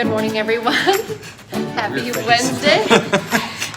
Good morning, everyone. Happy Wednesday.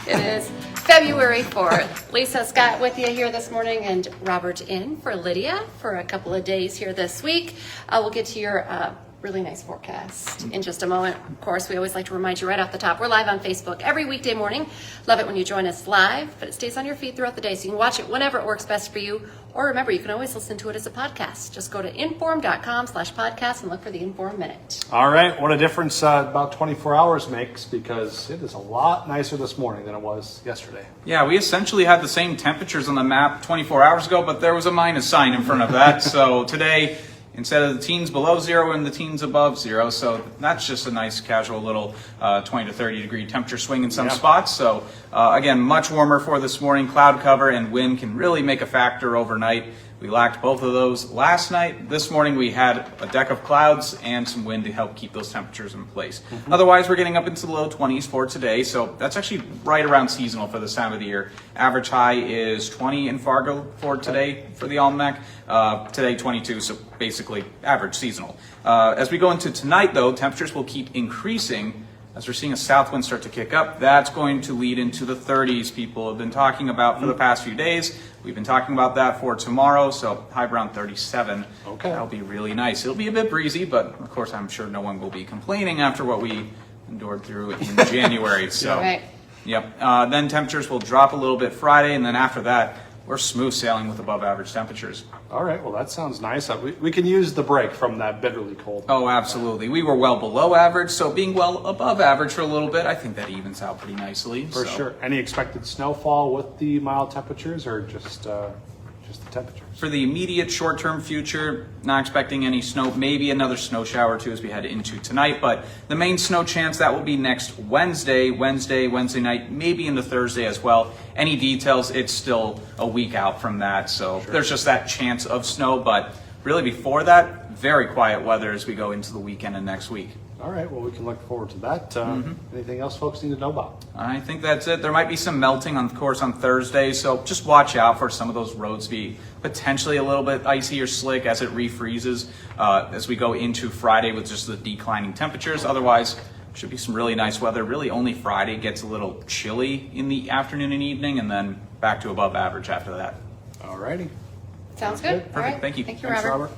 It is February 4th. Lisa, Scott with you here this morning, and Robert in for Lydia for a couple of days here this week. We'll get to your really nice forecast in just a moment. Of course, we always like to remind you right off the top, we're live on Facebook every weekday morning. Love it when you join us live, but it stays on your feed throughout the day, so you can watch it whenever it works best for you. Or remember, you can always listen to it as a podcast. Just go to inform.com/podcast and look for the Inform Minute. All right, what a difference about 24 hours makes, because it is a lot nicer this morning than it was yesterday. Yeah, we essentially had the same temperatures on the map 24 hours ago, but there was a minus sign in front of that. So today, instead of the teens below zero and the teens above zero, so that's just a nice casual little 20 to 30 degree temperature swing in some spots. So again, much warmer for this morning. Cloud cover and wind can really make a factor overnight. We lacked both of those last night. This morning we had a deck of clouds and some wind to help keep those temperatures in place. Otherwise, we're getting up into the low 20s for today, so that's actually right around seasonal for this time of the year. Average high is 20 in Fargo for today for the almanac. Today 22, so basically average seasonal. As we go into tonight, though, temperatures will keep increasing. As we're seeing a south wind start to kick up, that's going to lead into the 30s people have been talking about for the past few days. We've been talking about that for tomorrow, so high around 37. Okay. That'll be really nice. It'll be a bit breezy, but of course I'm sure no one will be complaining after what we endured through in January. So, Right. Yep. Then temperatures will drop a little bit Friday, and then after that, we're smooth sailing with above average temperatures. All right, well, that sounds nice. We can use the break from that bitterly cold. Oh, absolutely. We were well below average, so being well above average for a little bit, I think that evens out pretty nicely. For sure. Any expected snowfall with the mild temperatures, or just the temperatures? For the immediate short-term future, not expecting any snow, maybe another snow shower too as we head into tonight, but the main snow chance, that will be next Wednesday night, maybe into Thursday as well. Any details, it's still a week out from that, so there's just that chance of snow, but really before that, very quiet weather as we go into the weekend and next week. All right, well, we can look forward to that. Anything else folks need to know about? I think that's it. There might be some melting, of course, on Thursday, so just watch out for some of those roads to be potentially a little bit icy or slick as it refreezes as we go into Friday with just the declining temperatures. Otherwise, should be some really nice weather. Really only Friday gets a little chilly in the afternoon and evening, and then back to above average after that. All righty. Sounds good. Perfect. All right. Thank you. Thank you, Thanks, Robert.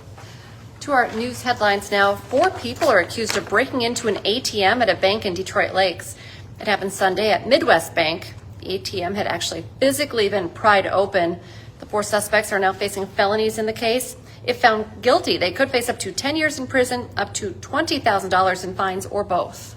To our news headlines now. 4 people are accused of breaking into an ATM at a bank in Detroit Lakes. It happened Sunday at Midwest Bank. The ATM had actually physically been pried open. The 4 suspects are now facing felonies in the case. If found guilty, they could face up to 10 years in prison, up to $20,000 in fines, or both.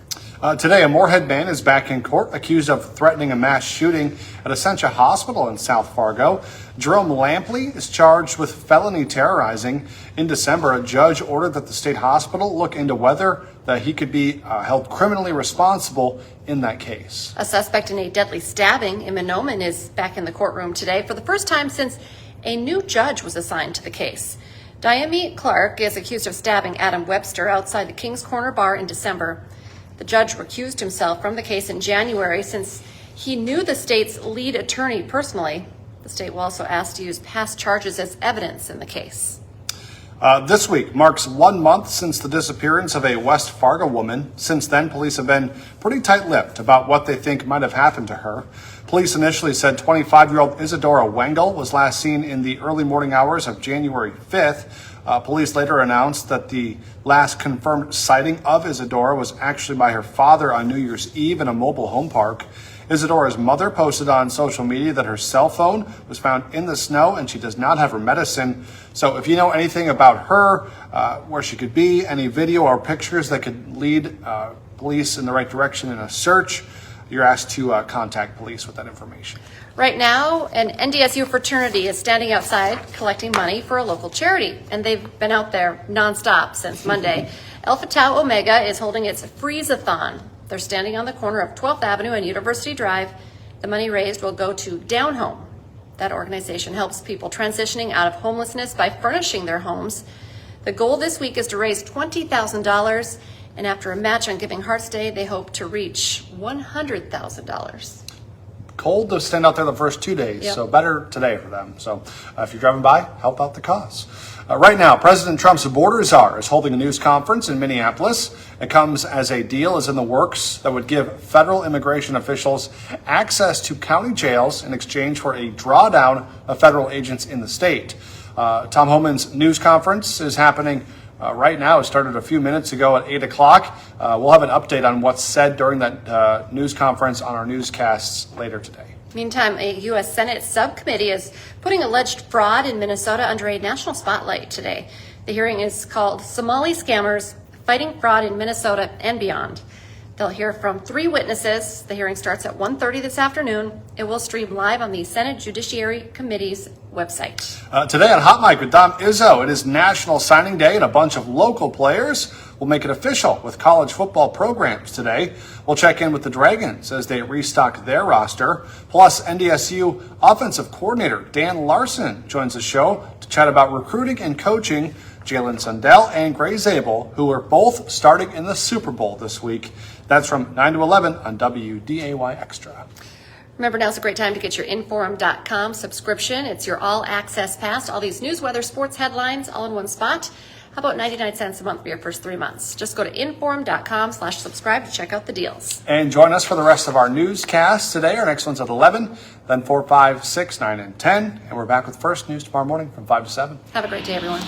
Today, a Moorhead man is back in court accused of threatening a mass shooting at Essentia Hospital in South Fargo. Jerome Lampley is charged with felony terrorizing. In December, a judge ordered that the state hospital look into whether that he could be held criminally responsible in that case. A suspect in a deadly stabbing in Mahnomen is back in the courtroom today for the first time since a new judge was assigned to the case. Diami Clark is accused of stabbing Adam Webster outside the King's Corner bar in December. The judge recused himself from the case in January since he knew the state's lead attorney personally. The state will also ask to use past charges as evidence in the case. This week marks 1 month since the disappearance of a West Fargo woman. Since then, police have been pretty tight-lipped about what they think might have happened to her. Police initially said 25-year-old Isadora Wengel was last seen in the early morning hours of January 5th. Police later announced that the last confirmed sighting of Isadora was actually by her father on New Year's Eve in a mobile home park. Isadora's mother posted on social media that her cell phone was found in the snow and she does not have her medicine. So if you know anything about her, where she could be, any video or pictures that could lead police in the right direction in a search, you're asked to contact police with that information. Right now, an NDSU fraternity is standing outside collecting money for a local charity, and they've been out there nonstop since Monday. Alpha Tau Omega is holding its Freeze-a-thon. They're standing on the corner of 12th Avenue and University Drive. The money raised will go to Down Home. That organization helps people transitioning out of homelessness by furnishing their homes. The goal this week is to raise $20,000, and after a match on Giving Hearts Day, they hope to reach $100,000. Cold to stand out there the first 2 days, Yep. so better today for them. So if you're driving by, help out the cause. Right now, President Trump's border czar is holding a news conference in Minneapolis. It comes as a deal is in the works that would give federal immigration officials access to county jails in exchange for a drawdown of federal agents in the state. Tom Homan's news conference is happening right now. It started a few minutes ago at 8 o'clock. We'll have an update on what's said during that news conference on our newscasts later today. Meantime, a U.S. Senate subcommittee is putting alleged fraud in Minnesota under a national spotlight today. The hearing is called Somali Scammers Fighting Fraud in Minnesota and Beyond. They'll hear from 3 witnesses. The hearing starts at 1:30 this afternoon. It will stream live on the Senate Judiciary Committee's website. Today on Hot Mic with Dom Izzo, it is National Signing Day, and a bunch of local players will make it official with college football programs today. We'll check in with the Dragons as they restock their roster. Plus, NDSU offensive coordinator Dan Larson joins the show to chat about recruiting and coaching Jalen Sundell and Gray Zabel, who are both starting in the Super Bowl this week. That's from 9 to 11 on WDAY Extra. Remember, now's a great time to get your Inform.com subscription. It's your all-access pass. All these news, weather, sports headlines all in one spot. How about 99 cents a month for your first 3 months? Just go to Inform.com/subscribe to check out the deals. And join us for the rest of our newscasts today. Our next one's at 11, then 4, 5, 6, 9, and 10. And we're back with First News tomorrow morning from 5 to 7. Have a great day, everyone.